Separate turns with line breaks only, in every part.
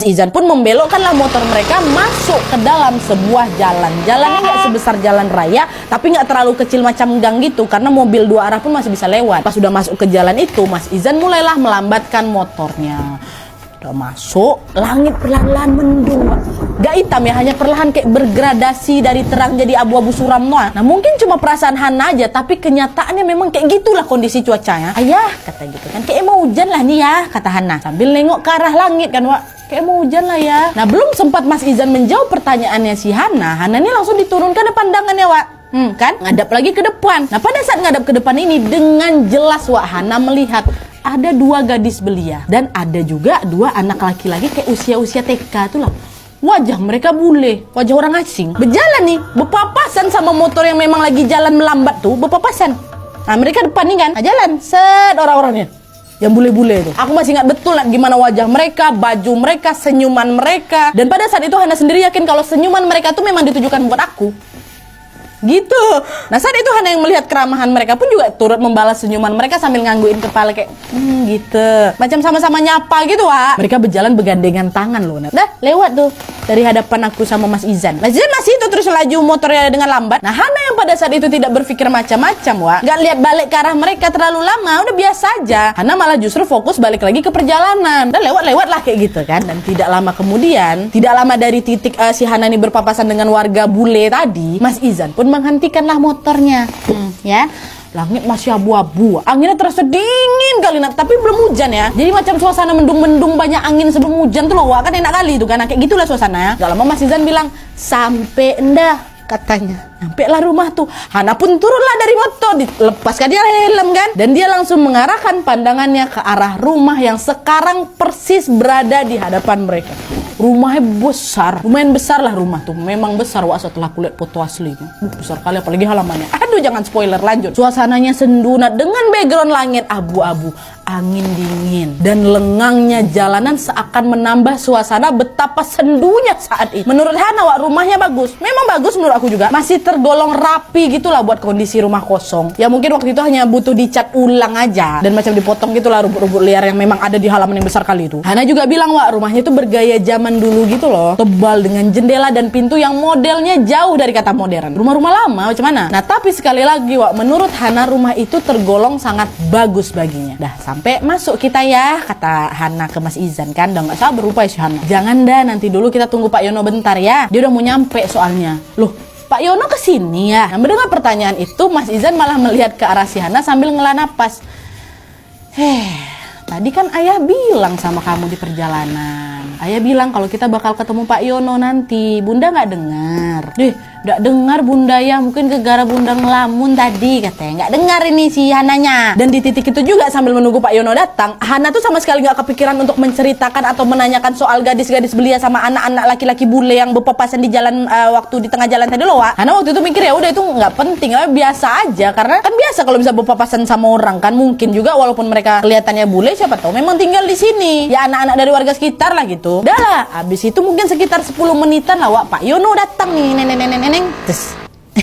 Izan pun membelokkanlah motor mereka masuk ke dalam sebuah jalan. Jalannya nggak sebesar jalan raya, tapi nggak terlalu kecil macam gang gitu, karena mobil dua arah pun masih bisa lewat. Pas sudah masuk ke jalan itu, Mas Izan mulailah melambatkan motornya. Udah masuk, langit perlahan-lahan mendung, Pak. Gak hitam ya, hanya perlahan kayak bergradasi dari terang jadi abu-abu suram Noah. Nah mungkin cuma perasaan Hana aja, tapi kenyataannya memang kayak gitulah kondisi cuacanya. Ayah, kata gitu kan, kayak mau hujan lah nih ya, kata Hana sambil nengok ke arah langit kan, Wak. Kayak mau hujan lah ya. Nah belum sempat Mas Izan menjawab pertanyaannya si Hana ini langsung diturunkan pandangannya, Wak. Kan ngadap lagi ke depan. Nah pada saat ngadap ke depan ini, dengan jelas Wak, Hana melihat ada dua gadis belia dan ada juga dua anak laki-laki kayak usia-usia TK tuh lah. Wajah mereka bule, wajah orang asing. Berjalan nih, berpapasan sama motor yang memang lagi jalan melambat tuh, berpapasan. Nah mereka depan nih kan, nah, jalan, set orang-orangnya yang bule-bule itu. Aku masih ingat betul gimana wajah mereka, baju mereka, senyuman mereka. Dan pada saat itu Hana sendiri yakin kalau senyuman mereka tuh memang ditujukan buat aku. Gitu. Nah saat itu Hana yang melihat keramahan mereka pun juga turut membalas senyuman mereka sambil ngangguin kepala kayak gitu. Macam sama-sama nyapa gitu, Wak. Mereka berjalan bergandengan tangan loh. Dah lewat tuh dari hadapan aku sama Mas Izan. Mas Izan masih itu terus laju motornya dengan lambat. Nah Hana yang pada saat itu tidak berpikir macam-macam, Wak. Gak lihat balik ke arah mereka terlalu lama, udah biasa aja. Hana malah justru fokus balik lagi ke perjalanan. Dan lewat-lewat lah kayak gitu kan. Dan tidak lama kemudian, tidak lama dari titik si Hana ini berpapasan dengan warga bule tadi, Mas Izan pun menghentikanlah motornya. Ya. Langit masih abu-abu, anginnya terasa dingin kali, tapi belum hujan ya. Jadi macam suasana mendung-mendung, banyak angin sebelum hujan tuh loh, Wak. Kan enak kali itu kan, kayak gitulah suasana. Gak lama Mas Izan bilang, sampai endah, katanya. Sampai lah rumah tuh. Hana pun turunlah dari motor, dilepaskan dia helm kan, dan dia langsung mengarahkan pandangannya ke arah rumah yang sekarang persis berada di hadapan mereka. Rumahnya besar, lumayan besar lah rumah tuh, memang besar, Wak, setelah kulihat foto aslinya. Besar kali, apalagi halamannya. Aduh jangan spoiler, lanjut. Suasananya sendu dengan background langit abu-abu, angin dingin, dan lengangnya jalanan seakan menambah suasana betapa sendunya saat itu. Menurut Hana, Wak, rumahnya bagus, memang bagus menurut aku juga. Masih tergolong rapi gitulah buat kondisi rumah kosong. Ya mungkin waktu itu hanya butuh dicat ulang aja, dan macam dipotong gitulah rumput-rumput liar yang memang ada di halaman yang besar kali itu. Hana juga bilang, Wak, rumahnya itu bergaya zaman dulu gitu loh, tebal dengan jendela dan pintu yang modelnya jauh dari kata modern. Rumah-rumah lama macam mana? Nah tapi sekali lagi, Wak, menurut Hana rumah itu tergolong sangat bagus baginya. Dah sampai masuk kita ya, kata Hana ke Mas Izan kan. Udah gak sabar rupanya si Hana. Jangan dah, nanti dulu kita tunggu Pak Yono bentar ya, dia udah mau nyampe soalnya. Loh, Pak Yono kesini ya? Nah mendengar pertanyaan itu, Mas Izan malah melihat ke arah si Hana sambil ngela napas. Tadi kan ayah bilang sama kamu di perjalanan, ayah bilang kalau kita bakal ketemu Pak Yono nanti. Bunda nggak dengar. Nggak dengar Bunda ya, mungkin gegara Bunda ngelamun tadi, katanya. Nggak dengar ini si Hananya. Dan di titik itu juga sambil menunggu Pak Yono datang, Hana tuh sama sekali nggak kepikiran untuk menceritakan atau menanyakan soal gadis-gadis belia sama anak-anak laki-laki bule yang berpapasan di jalan waktu di tengah jalan tadi loh, Wak. Hana waktu itu mikir ya udah itu nggak penting, biasa aja, karena kan biasa kalau bisa berpapasan sama orang kan. Mungkin juga walaupun mereka kelihatannya bule, siapa tahu memang tinggal di sini ya, anak-anak dari warga sekitar lah gitu. Udah lah, abis itu mungkin sekitar 10 menitan lah, Wak, Pak Yono datang nih, nenek-nenek. Terus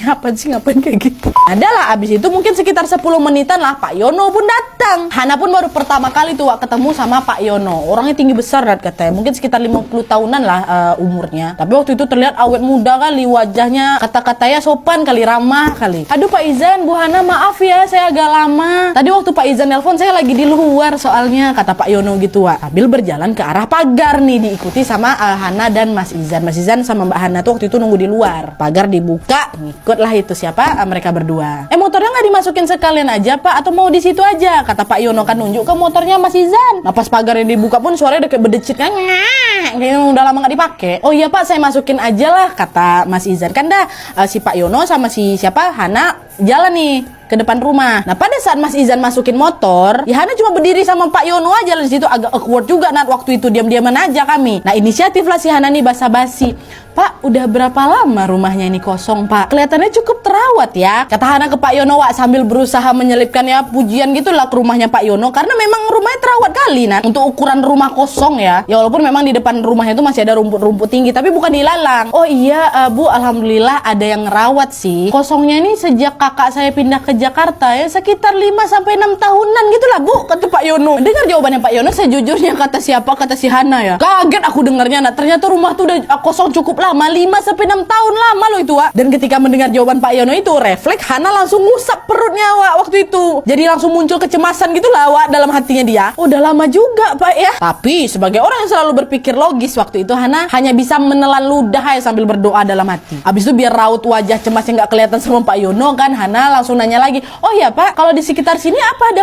apa sih, ngapain kayak gitu? Adalah abis itu mungkin sekitar 10 menitan lah Pak Yono pun datang. Hana pun baru pertama kali tuh, Wak, ketemu sama Pak Yono. Orangnya tinggi besar katanya, mungkin sekitar 50 tahunan lah umurnya. Tapi waktu itu terlihat awet muda kali, wajahnya kata-katanya sopan kali, ramah kali. Aduh Pak Izan, Bu Hana maaf ya saya agak lama. Tadi waktu Pak Izan nelpon saya lagi di luar soalnya, kata Pak Yono gitu, Wak. Sambil berjalan ke arah pagar nih, diikuti sama Hana dan Mas Izan. Mas Izan sama Mbak Hana tuh waktu itu nunggu di luar. Pagar dibuka, ikutlah itu siapa mereka berdua. Motornya nggak dimasukin sekalian aja Pak, atau mau di situ aja, kata Pak Yono kan nunjuk ke motornya Mas Izan. Nah pas pagarnya dibuka pun suaranya udah kayak berdecit kan, kayaknya udah lama nggak dipakai. Oh iya Pak, saya masukin aja lah, kata Mas Izan. Kan dah si Pak Yono sama si siapa Hana jalan nih ke depan rumah. Nah pada saat Mas Izan masukin motor, ya Hana cuma berdiri sama Pak Yono aja di situ, agak awkward juga waktu itu, diam-diaman aja kami. Nah inisiatif lah si Hana nih basa-basi. Pak, udah berapa lama rumahnya ini kosong, Pak? Kelihatannya cukup terawat ya. Kata Hana ke Pak Yono, Wak, sambil berusaha menyelipkan ya pujian gitulah ke rumahnya Pak Yono. Karena memang rumahnya terawat kali, Nan. Untuk ukuran rumah kosong ya. Ya walaupun memang di depan rumahnya itu masih ada rumput-rumput tinggi, tapi bukan dilalang. Oh iya, Bu, alhamdulillah ada yang ngerawat sih. Kosongnya ini sejak kakak saya pindah ke Jakarta ya, sekitar 5-6 tahunan gitulah, Bu, kata Pak Yono. Dengar jawabannya Pak Yono, sejujurnya kata siapa? Kata si Hana ya. Kaget aku dengarnya, Nak. Ternyata rumah tuh udah kosong cukup lama, 5-6 tahun lama loh itu, Wak. Dan ketika mendengar jawaban Pak Yono itu, refleks Hana langsung ngusap perutnya, Wak, waktu itu. Jadi langsung muncul kecemasan gitu lah, Wak, dalam hatinya dia. Udah lama juga, Pak ya. Tapi sebagai orang yang selalu berpikir logis, waktu itu Hana hanya bisa menelan ludah ya sambil berdoa dalam hati. Abis itu biar raut wajah cemasnya nggak kelihatan sama Pak Yono kan, Hana langsung nanya lagi, oh ya Pak, kalau di sekitar sini apa ada